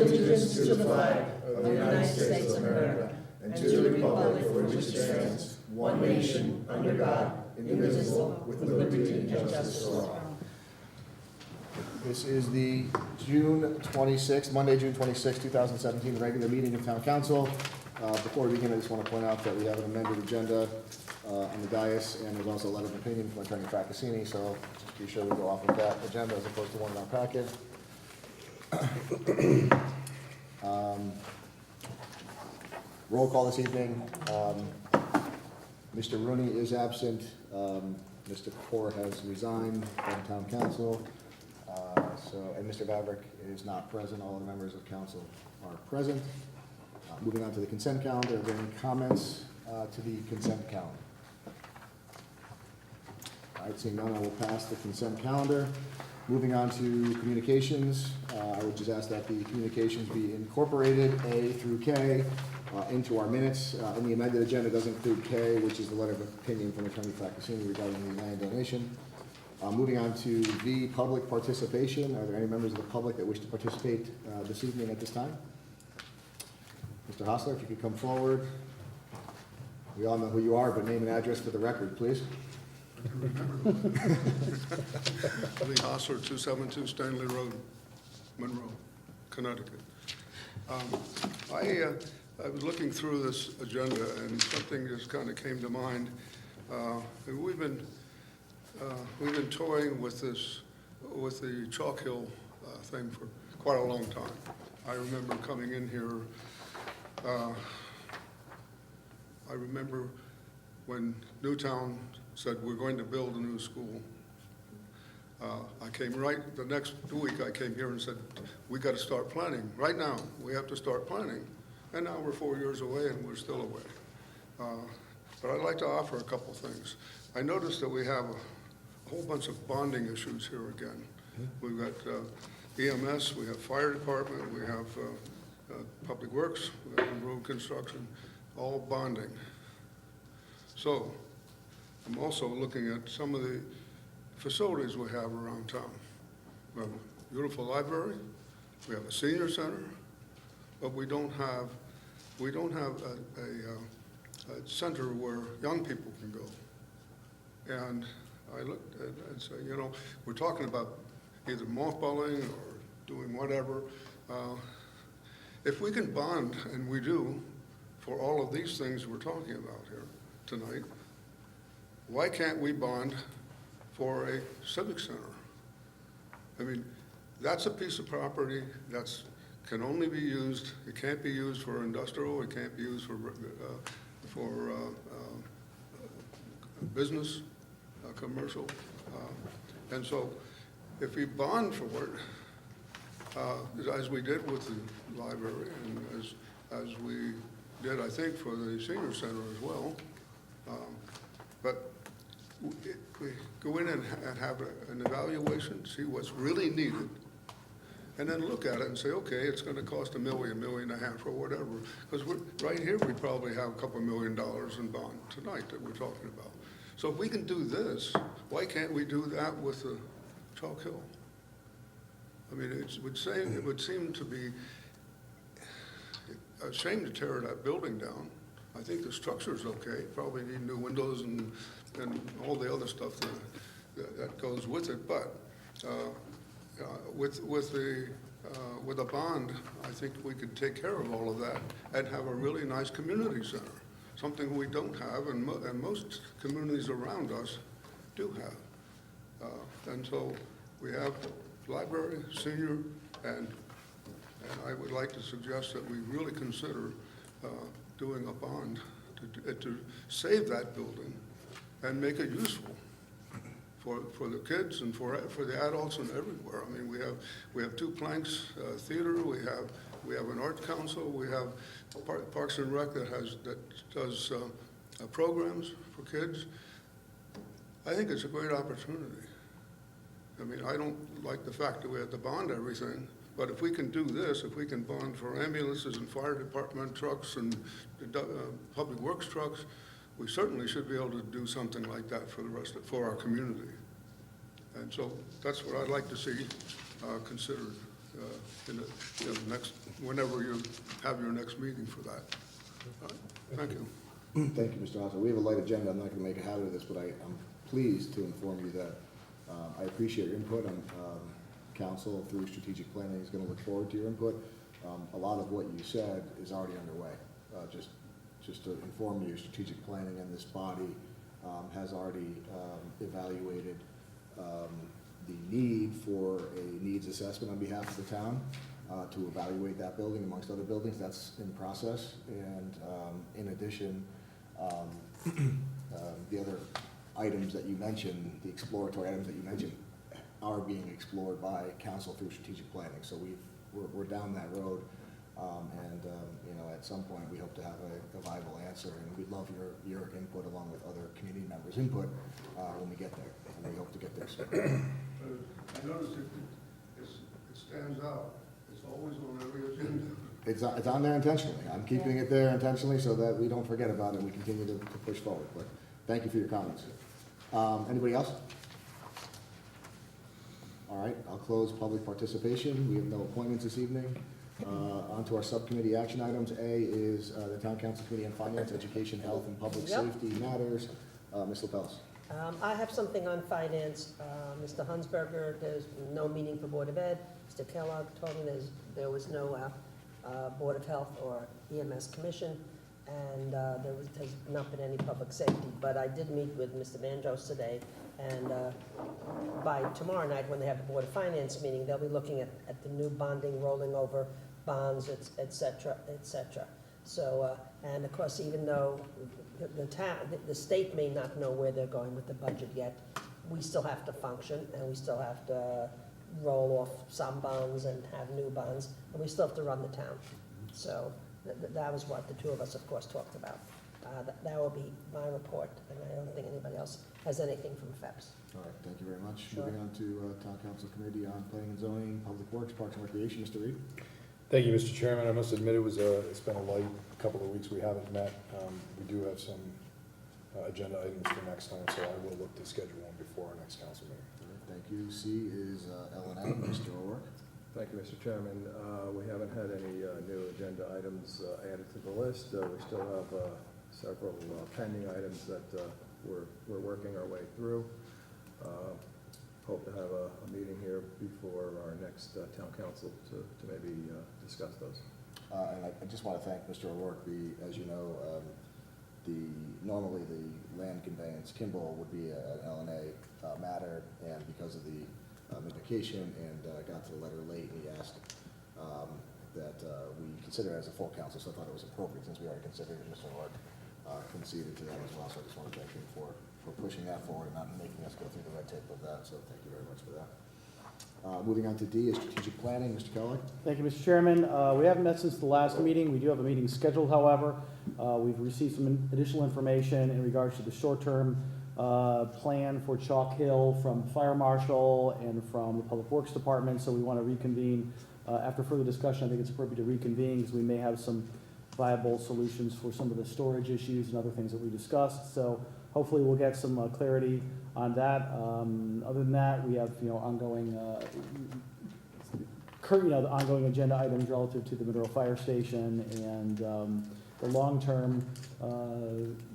allegiance to the flag of the United States of America and to the republic for which it stands, one nation, under God, indivisible, with liberty and justice for all. This is the June 26th, Monday, June 26th, 2017, regular meeting of Town Council. Before we begin, I just want to point out that we have an amended agenda on the dais, and there's also a letter of opinion from Attorney Fracassini, so just be sure we go off of that agenda as opposed to one in our packet. Roll call this evening. Mr. Rooney is absent. Mr. Kapoor has resigned from Town Council. And Mr. Vavrick is not present. All the members of council are present. Moving on to the consent calendar. Are there any comments to the consent calendar? All right, seeing none, I will pass the consent calendar. Moving on to communications, I would just ask that the communications be incorporated, A through K, into our minutes. And the amended agenda does include K, which is the letter of opinion from Attorney Fracassini regarding the land donation. Moving on to V, public participation. Are there any members of the public that wish to participate this evening at this time? Mr. Hostler, if you could come forward. We all know who you are, but name and address for the record, please. Lee Hostler, 272 Stanley Road, Monroe, Connecticut. I was looking through this agenda, and something just kind of came to mind. We've been toying with the Chalk Hill thing for quite a long time. I remember coming in here. I remember when Newtown said we're going to build a new school. I came the next week. I came here and said we got to start planning right now. We have to start planning, and now we're 4 years away and we're still away. But I'd like to offer a couple things. I noticed that we have a whole bunch of bonding issues here again. We've got EMS, we have fire department, we have public works, we have road construction, all bonding. So I'm also looking at some of the facilities we have around town. We have a beautiful library, we have a senior center, but we don't have a center where young people can go. And I looked at it and said, you know, we're talking about either mothballing or doing whatever. If we can bond, and we do, for all of these things we're talking about here tonight, why can't we bond for a civic center? I mean, that's a piece of property that can only be used. It can't be used for industrial. It can't be used for business, commercial. And so if we bond for it, as we did with the library and as we did, I think, for the senior center as well, but we go in and have an evaluation, see what's really needed, and then look at it and say, okay, it's going to cost $1 million, $1.5 million, or whatever. Because right here, we probably have a couple $1 million in bond tonight that we're talking about. So if we can do this, why can't we do that with the Chalk Hill? I mean, it would seem to be a shame to tear that building down. I think the structure's okay. Probably need new windows and all the other stuff that goes with it. But with a bond, I think we could take care of all of that and have a really nice community center. Something we don't have, and most communities around us do have. And so we have library, senior, and I would like to suggest that we really consider doing a bond to save that building and make it useful for the kids and for the adults and everywhere. I mean, we have two planks theater, we have an art council, we have Parks and Rec that does programs for kids. I think it's a great opportunity. I mean, I don't like the fact that we have to bond everything, but if we can do this, if we can bond for ambulances and fire department trucks and public works trucks, we certainly should be able to do something like that for our community. And so that's what I'd like to see considered whenever you have your next meeting for that. All right, thank you. Thank you, Mr. Hauser. We have a light agenda. I'm not going to make a habit of this, but I'm pleased to inform you that I appreciate your input on council through strategic planning. Is going to look forward to your input. A lot of what you said is already underway. Just to inform you, strategic planning in this body has already evaluated the need for a needs assessment on behalf of the town to evaluate that building amongst other buildings. That's in process. And in addition, the other items that you mentioned, the exploratory items that you mentioned, are being explored by council through strategic planning. So we're down that road. At some point, we hope to have a viable answer, and we'd love your input along with other community members' input when we get there, and we hope to get there soon. I noticed it stands out. It's always on every agenda. It's on there intentionally. I'm keeping it there intentionally so that we don't forget about it and we continue to push forward. But thank you for your comments. Anybody else? All right, I'll close public participation. We have no appointments this evening. On to our subcommittee action items. A is the Town Council Committee on Finance, Education, Health, and Public Safety Matters. Ms. LaPellis. I have something on finance. Mr. Hunsberger, there's no meeting for Board of Ed. Mr. Kellogg told me there was no Board of Health or EMS Commission, and has not been any public safety. But I did meet with Mr. Mandros today, and by tomorrow night, when they have the Board of Finance meeting, they'll be looking at the new bonding, rolling over bonds, et cetera, et cetera. So, and of course, even though the state may not know where they're going with the budget yet, we still have to function, and we still have to roll off some bonds and have new bonds, and we still have to run the town. So that was what the two of us, of course, talked about. That will be my report, and I don't think anybody else has anything from FEPS. All right, thank you very much. Sure. Moving on to Town Council Committee on Planning and Zoning, Public Works, Parks and Recreation. Mr. Reed. Thank you, Mr. Chairman. I must admit it's been a light couple of weeks. We haven't met. We do have some agenda items for next time, so I will look to schedule one before our next council meeting. All right, thank you. C is L&M. Mr. O'Rourke. Thank you, Mr. Chairman. We haven't had any new agenda items added to the list. We still have several pending items that we're working our way through. Hope to have a meeting here before our next town council to maybe discuss those. And I just want to thank Mr. O'Rourke. As you know, normally the land conveyance, Kimball, would be an L&A matter, and because of the vacation and got to the letter late, he asked that we consider it as a full council, so I thought it was appropriate since we already considered it. Mr. O'Rourke conceded to that as well, so I just want to thank him for pushing that forward and not making us go through the red tape of that, so thank you very much for that. Moving on to D is strategic planning. Mr. Kellogg. Thank you, Mr. Chairman. We haven't met since the last meeting. We do have a meeting scheduled, however. We've received some additional information in regards to the short-term plan for Chalk Hill from Fire Marshal and from the Public Works Department, so we want to reconvene. After further discussion, I think it's appropriate to reconvene because we may have some viable solutions for some of the storage issues and other things that we discussed. So hopefully we'll get some clarity on that. Other than that, we have ongoing the ongoing agenda items relative to the Monroe Fire Station and the long-term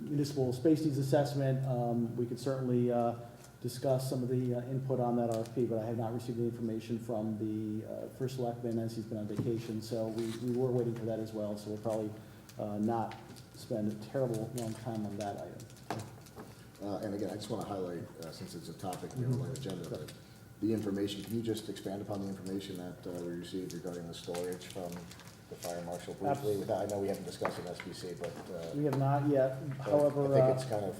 municipal space needs assessment. We could certainly discuss some of the input on that RFP, but I have not received the information from the first selectman as he's been on vacation. So we were waiting for that as well. So we'll probably not spend a terrible long time on that item. And again, I just want to highlight, since it's a topic on the agenda, but the information, can you just expand upon the information that we received regarding the storage from the fire marshal briefly? I know we haven't discussed it in SBC, but we have not yet. However, I think it's kind of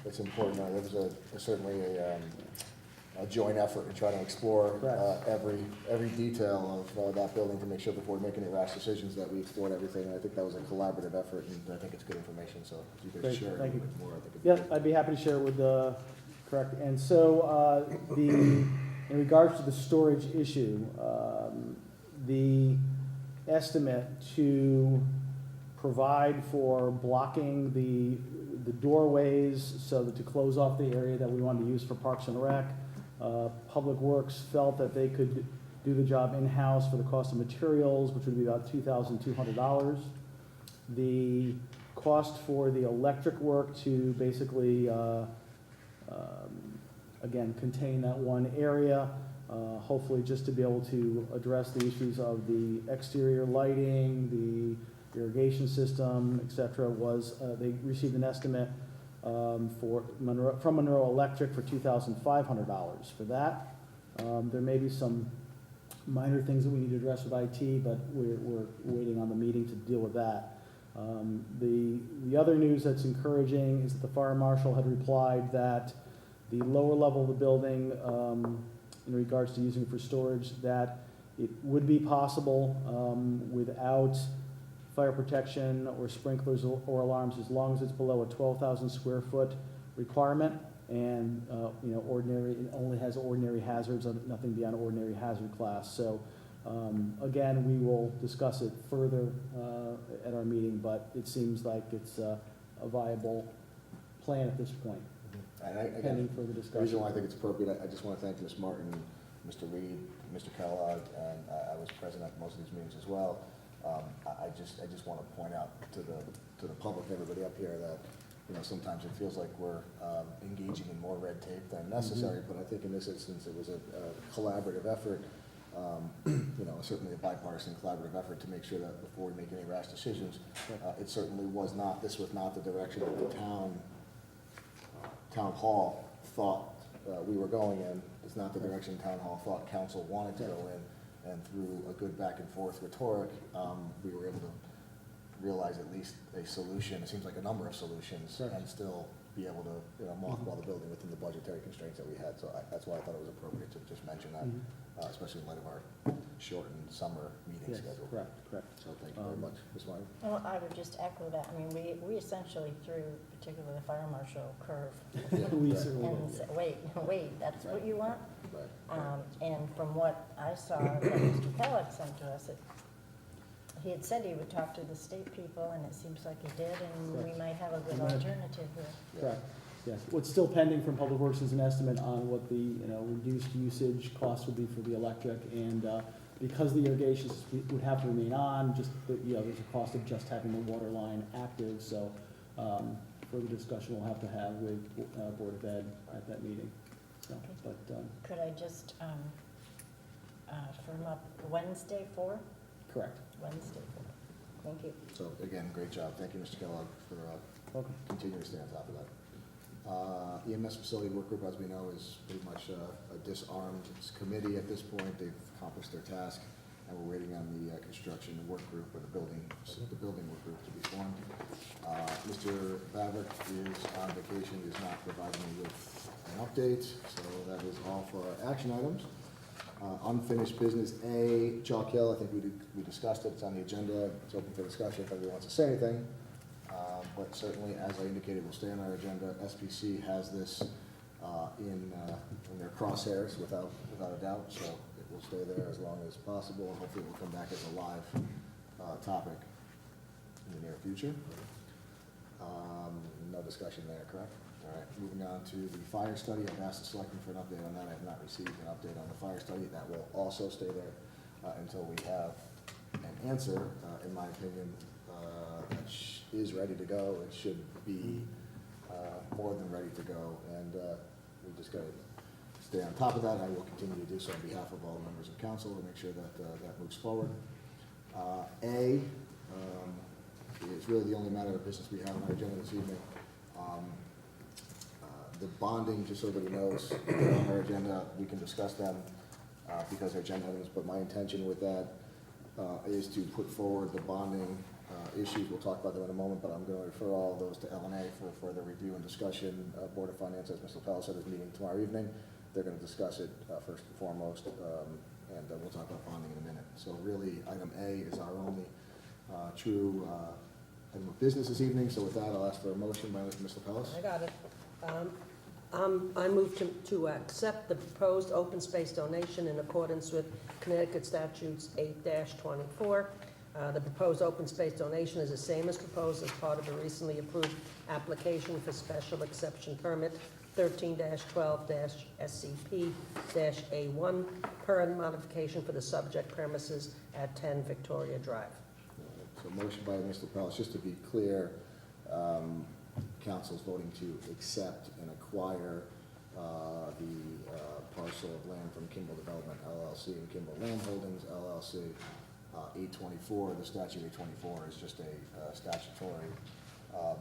it's important. There was certainly a joint effort to try to explore every detail of that building to make sure before making any rash decisions that we explored everything. And I think that was a collaborative effort, and I think it's good information. So if you could share a little bit more, I think it'd be I'd be happy to share it with the correct. And so in regards to the storage issue, the estimate to provide for blocking the doorways so that to close off the area that we wanted to use for Parks and Rec. Public Works felt that they could do the job in-house for the cost of materials, which would be about $2,200. The cost for the electric work to basically, again, contain that one area, hopefully just to be able to address the issues of the exterior lighting, the irrigation system, et cetera, was, they received an estimate from Monroe Electric for $2,500 for that. There may be some minor things that we need to address with IT, but we're waiting on the meeting to deal with that. The other news that's encouraging is that the fire marshal had replied that the lower level of the building, in regards to using it for storage, that it would be possible without fire protection or sprinklers or alarms, as long as it's below a 12,000 square foot requirement, and ordinary, it only has ordinary hazards, nothing beyond ordinary hazard class. So again, we will discuss it further at our meeting, but it seems like it's a viable plan at this point, And I, pending again, further the reason discussion. why I think it's appropriate, I just want to thank Ms. Martin, Mr. Reed, Mr. Kellogg, and I was present at most of these meetings as well. I just want to point out to the public, everybody up here, that sometimes it feels like we're engaging in more red tape than necessary, but I think in this instance it was a collaborative effort, certainly a bipartisan collaborative effort to make sure that before we make any rash decisions, it certainly was not, this was not the direction that the town hall thought we were going in. It's not the direction town hall thought council wanted to go in, and through a good back and forth rhetoric, we were able to realize at least a solution, it seems like a number of solutions, Correct. and still be able to mothball the building within the budgetary constraints that we had. So that's why I thought it was appropriate to just mention that, especially in light of our shortened summer meeting Yes, schedule. correct. So thank you very much, Ms. Martin. Well, I would just echo that. I mean, we essentially threw, particularly the fire marshal, curve. We certainly And will. said, wait, that's what you want? Right. And from what I saw that Mr. Kellogg sent to us, he had said he would talk to the state people, and it seems like he did, and we Correct. might have a good We might. alternative here. Correct, yes. What's still pending from Public Works is an estimate on what the, reduced usage cost would be for the electric, and, because the irrigation system would have to remain on, just, there's a cost of just having the water line active, so, further discussion we'll have to have with, Board of Ed at that meeting. So, but, Could I just firm up Wednesday 4? correct. Wednesday 4. Thank you. So again, great job. Thank you, Mr. Kellogg, for Welcome. continuing to stay on top of that. EMS facility work group, as we know, is pretty much a disarmed committee at this point. They've accomplished their task, and we're waiting on the construction work group, or the building work group to be formed. Mr. Bavick is on vacation, is not providing me with an update, so that is all for our action items. Unfinished business A, Chalk Hill, I think we discussed it, it's on the agenda, it's open for discussion if anybody wants to say anything. But certainly, as I indicated, will stay on our agenda. SPC has this in their crosshairs without a doubt, so it will stay there as long as possible, and hopefully it will come back as a live topic in the near future. No discussion there, correct? All right, moving on to the fire study. I've asked the selectmen for an update on that. I have not received an update on the fire study. That will also stay there until we have an answer. In my opinion, that is ready to go. It should be more than ready to go, and we just got to stay on top of that. I will continue to do so on behalf of all members of council to make sure that that moves forward. A is really the only matter of business we have on our agenda this evening. The bonding, just so everybody knows, on our agenda, we can discuss them because they're agenda items, but my intention with that is to put forward the bonding issues. We'll talk about them in a moment, but I'm going to refer all those to L&A for further review and discussion. Board of Finance, as Mr. Pellis said, is meeting tomorrow evening. They're going to discuss it first and foremost, and we'll talk about bonding in a minute. So really, item A is our only true item of business this evening. So with that, I'll ask for a motion by Mr. Pellis. I got it. I move to accept the proposed open space donation in accordance with Connecticut Statutes 8-24. The proposed open space donation is the same as proposed as part of the recently approved application for special exception permit 13-12-SCP-A1, per modification for the subject premises at 10 Victoria Drive. So motion by Mr. Pellis, just to be clear, council's voting to accept and acquire the parcel of land from Kimball Development LLC and Kimball Land Holdings LLC. 824, the statute 824 is just a statutory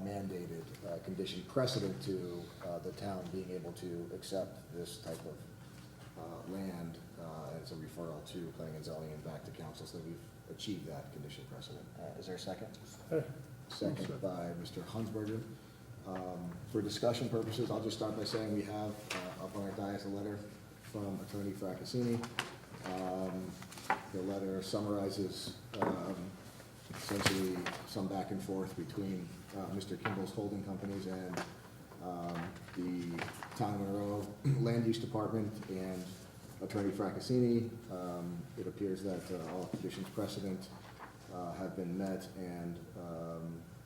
mandated condition precedent to the town being able to accept this type of land. It's a referral to planning and zoning and back to council, so we've achieved that condition precedent. Is there a second? Second by Mr. Hunsberger. For discussion purposes, I'll just start by saying we have up on our dais a letter from Attorney Fraccassini. The letter summarizes essentially some back and forth between Mr. Kimball's holding companies and the Town of Monroe Land Use Department and Attorney Fraccassini. It appears that all conditions precedent have been met, and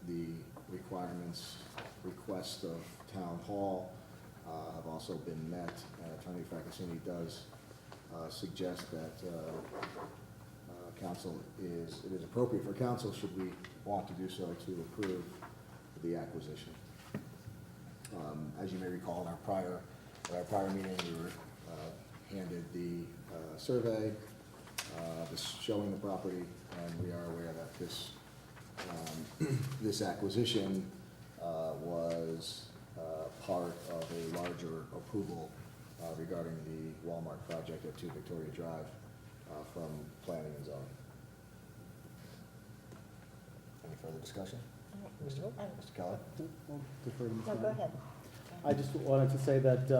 the requests of Town Hall have also been met. Attorney Fraccassini does suggest that it is appropriate for council, should we want to do so, to approve the acquisition. As you may recall, in our prior meeting, we were handed the survey showing the property, and we are aware that this acquisition was part of a larger approval regarding the Walmart project at 2 Victoria Drive from planning and zoning. Any further discussion? Mr. Keller? Defer to Ms. No, go Knight. ahead. I just wanted to say that,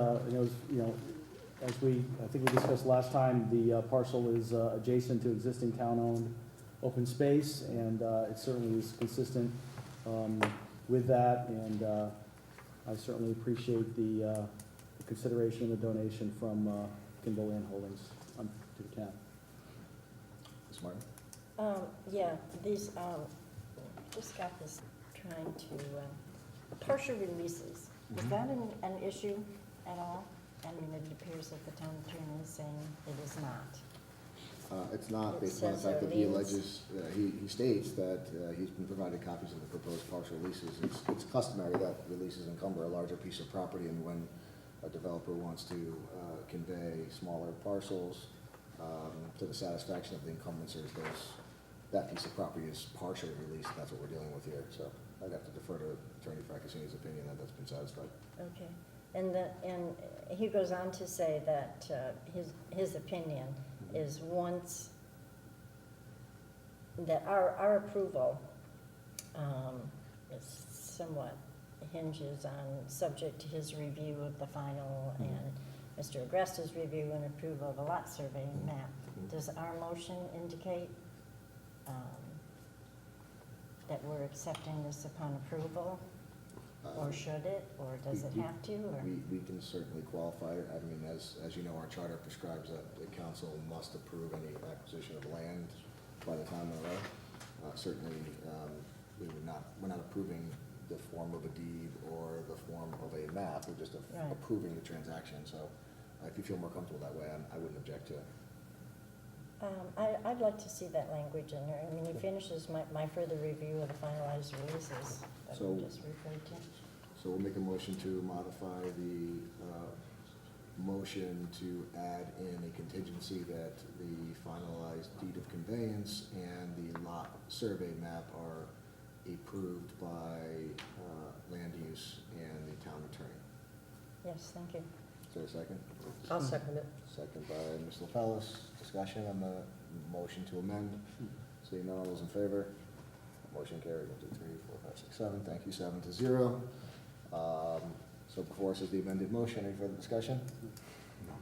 as I think we discussed last time, the parcel is adjacent to existing town-owned open space, and it certainly is consistent with that, and I certainly appreciate the consideration and the donation from Kimball Land Holdings to the town. Ms. Martin? Yeah, these, just got this, trying to, partial releases. Is that an issue at all? I mean, it appears that the town attorney is saying it is not. It's not, It based on the says fact there that he means- alleges, he states that he's been provided copies of the proposed partial leases. It's customary that releases encumber a larger piece of property, and when a developer wants to convey smaller parcels to the satisfaction of the encumbrances, that piece of property is partially released. That's what we're dealing with here. So I'd have to defer to Attorney Fraccassini's opinion that that's been satisfied. Okay. And he goes on to say that his opinion is once, that our approval is somewhat hinges on, subject to his review of the final and Mr. Agresta's review and approval of a lot survey and map. Does our motion indicate that we're accepting this upon approval? Or should it, or does it have to, or? We can certainly qualify it. I mean, as you know, our charter prescribes that the council must approve any acquisition of land by the town of Monroe. Certainly, we're not approving the form of a deed or the form of a map. We're just Right. approving the transaction. So if you feel more comfortable that way, I wouldn't object to it. I'd like to see that language in there. I mean, he finishes my further review of the finalized releases that So- we just referred to. So we'll make a motion to modify the motion to add in a contingency that the finalized deed of conveyance and the lot survey map are approved by land use and the town attorney. Yes, thank you. Is there a second? I'll second it. Second by Ms. LaPellis. Discussion on the motion to amend. Seeing none, all those in favor? Motion carried. 1, 2, 3, 4, 5, 6, 7. Thank you, 7-0. So before us is the amended motion. Any further discussion? No.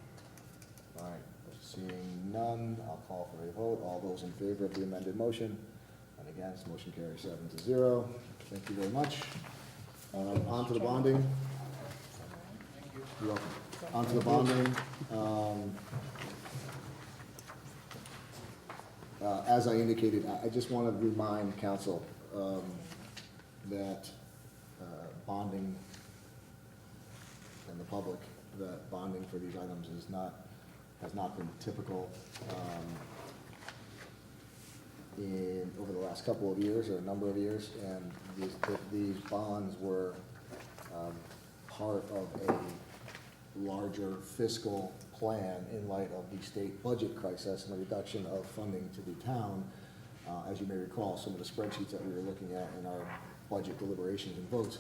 All right. Seeing none, I'll call for a vote. All those in favor of the amended motion and against, motion carries 7-0. Thank you very much. On to the bonding. You're welcome. On to the bonding. As I indicated, I just want to remind council that bonding and the public that bonding for these items has not been typical over the last couple of years, or a number of years, and these bonds were part of a larger fiscal plan in light of the state budget crisis and the reduction of funding to the town. As you may recall, some of the spreadsheets that we were looking at in our budget deliberations and votes,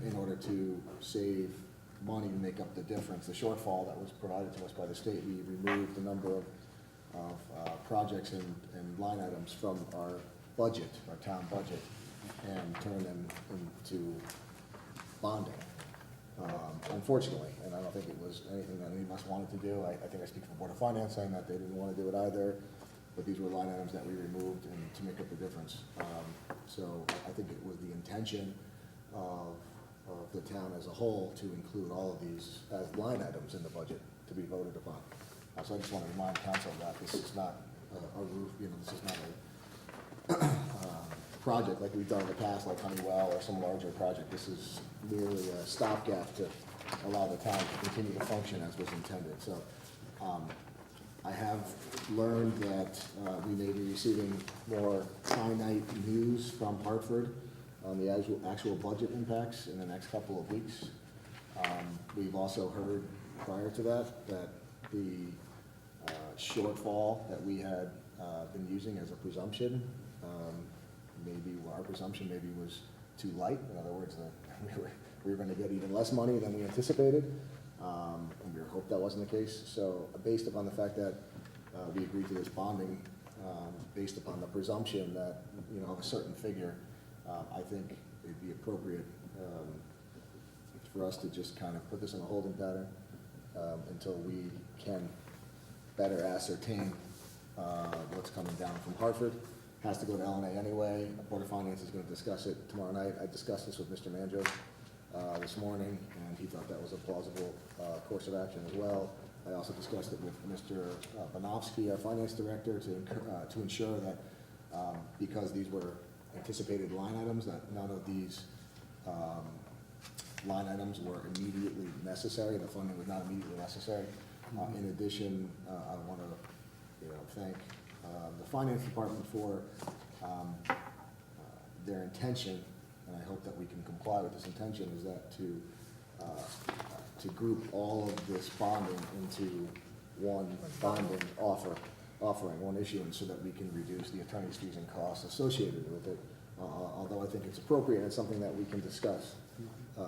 in order to save money and make up the difference, the shortfall that was provided to us by the state, we removed a number of projects and line items from our budget, our town budget, and turned them into bonding. Unfortunately, and I don't think it was anything that any of us wanted to do. I think I speak for the Board of Finance saying that they didn't want to do it either, but these were line items that we removed and to make up the difference. So I think it was the intention of the town as a whole to include all of these as line items in the budget to be voted upon. So I just want to remind council that this is not a roof, this is not a project like we've done in the past, like Honeywell or some larger project. This is merely a stopgap to allow the town to continue to function as was intended. So I have learned that we may be receiving more finite news from Hartford on the actual budget impacts in the next couple of weeks. We've also heard prior to that the shortfall that we had been using as a presumption, maybe our presumption maybe was too light. In other words, we were going to get even less money than we anticipated, and we hoped that wasn't the case. So based upon the fact that we agreed to this bonding, based upon the presumption that, of a certain figure, I think it'd be appropriate for us to just kind of put this in a holding pattern until we can better ascertain what's coming down from Hartford. Has to go to LNA anyway. The Board of Finance is going to discuss it tomorrow night. I discussed this with Mr. Monroe this morning, and he thought that was a plausible course of action as well. I also discussed it with Mr. Banofsky, our finance director, to ensure that because these were anticipated line items, that none of these line items were immediately necessary. The funding was not immediately necessary. In addition, I want to thank the finance department for their intention, and I hope that we can comply with this intention, is that to group all of this bonding into one bonding offering, one issuance, so that we can reduce the attorney's fees and costs associated with it. Although I think it's appropriate and it's something that we can discuss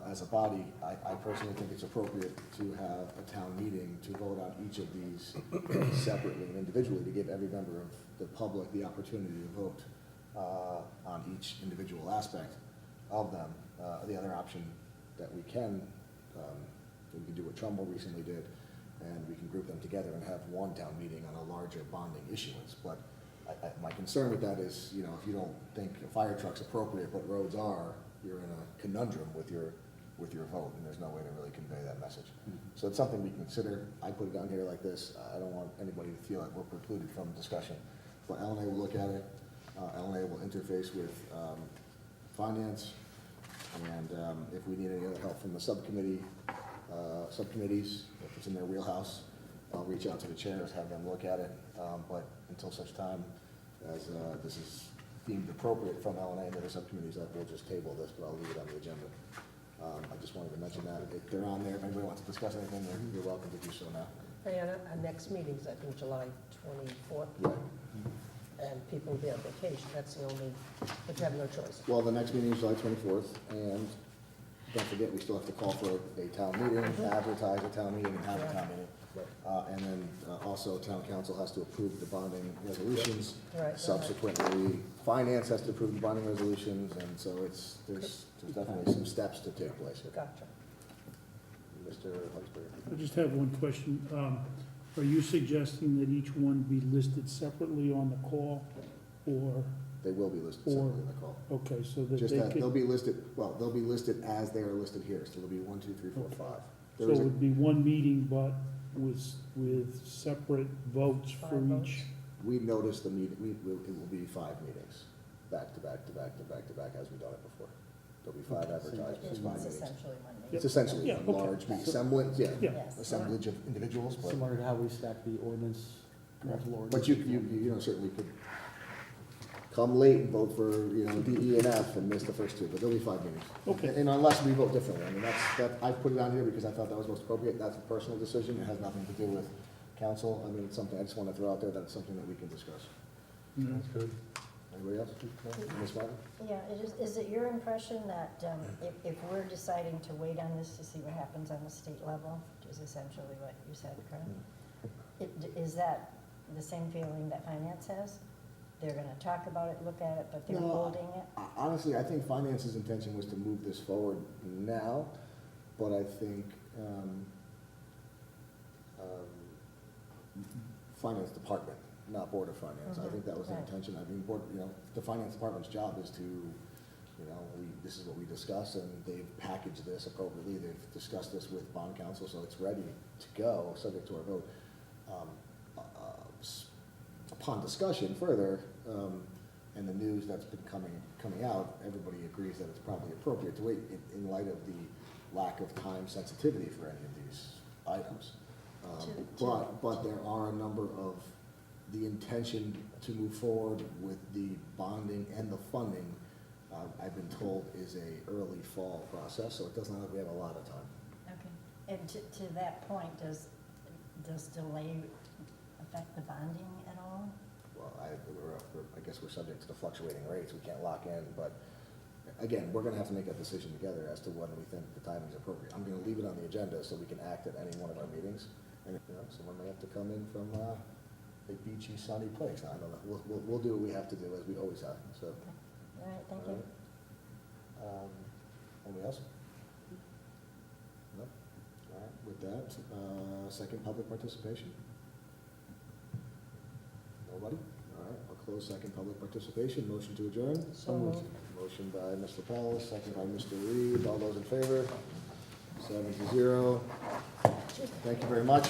as a body, I personally think it's appropriate to have a town meeting to vote on each of these separately and individually, to give every member of the public the opportunity to vote on each individual aspect of them. The other option that we can do what Trumbull recently did, and we can group them together and have one town meeting on a larger bonding issuance. But my concern with that is, if you don't think a fire truck's appropriate, but roads are, you're in a conundrum with your vote, and there's no way to really convey that message. So it's something we consider. I put it down here like this. I don't want anybody to feel like we're precluded from discussion. But LNA will look at it. LNA will interface with finance, and if we need any other help from the subcommittees, if it's in their wheelhouse, I'll reach out to the chairs, have them look at it. But until such time as this is deemed appropriate from LNA and the other subcommittees, that we'll just table this, but I'll leave it on the agenda. I just wanted to mention that. If they're on there, if anybody wants to discuss anything, you're welcome to do so now. Diana, our next meeting's, I think, July 24th. Yeah. And people will be on vacation, that's the only, but you have no choice. Well, the next meeting is July 24th, and don't forget, we still have to call for a town meeting, advertise a town meeting, and have a town meeting. And then also, town council has to approve the bonding resolutions. Right. Subsequently, finance has to approve the bonding resolutions, and so there's definitely some steps to take place here. Gotcha. Mr. Hunsberger. I just have one question. Are you suggesting that each one be listed separately on the call, or, They will be listed separately in the call. okay, so that Just they that they'll could, be listed as they are listed here, so there'll be 1, 2, 3, 4, 5. so There it is a, would be one meeting, but with separate votes for 5 votes? each? we noticed the meeting, it will be 5 meetings, back to back to back to back to back, as we've done it before. There'll be 5 advertisements, 5 It's meetings. essentially one meeting. It's essentially Yeah, a okay. large meeting, semblance, yeah, Yeah. Yes. assemblage of individuals, but. Similar to how we stack the ordinance, rental ordinance. But you know, certainly could come late and vote for, you know, D, E, and F and miss the first 2, but there'll be 5 meetings. Okay. And unless we vote differently, I mean, I put it on here because I thought that was most appropriate, that's a personal decision, it has nothing to do with council, I mean, it's something, I just wanna throw out there that it's something that we can discuss. No. That's good. Anybody else? No? Ms. Martin? Yeah, is it your impression that if we're deciding to wait on this to see what happens on the state level, which is essentially what you said, correct? Is that the same feeling that finance has? They're gonna talk about it, look at it, but they're No, holding it? Honestly, I think finance's intention was to move this forward now, but I think, finance department, not Board of Finance, I think that was the Right. intention, I mean, board, you know, the finance department's job is to, you know, this is what we discuss, and they've packaged this appropriately, they've discussed this with bond counsel, so it's ready to go, subject to our vote. Upon discussion further, and the news that's been coming out, everybody agrees that it's probably appropriate to wait in light of the lack of time sensitivity for any of these items. But there are a number of, the intention to move forward with the bonding and the funding, I've been told is a early fall process, so it doesn't look like we have a lot of time. Okay. And to that point, does delay affect the bonding at all? Well, I guess we're subject to the fluctuating rates, we can't lock in, but again, we're gonna have to make that decision together as to whether we think the timing is appropriate. I'm gonna leave it on the agenda so we can act at any one of our meetings, and, you know, someone may have to come in from, a beachy, sunny place, I don't know, we'll do what we have to do, as we always have, so. All right, thank you. Anybody else? No? All right, with that, second public participation? Nobody? All right, I'll close second public participation, motion to adjourn? So moved. Motion by Mr. Powell, second by Mr. Reed, all those in favor? 7-0. Thank you very much.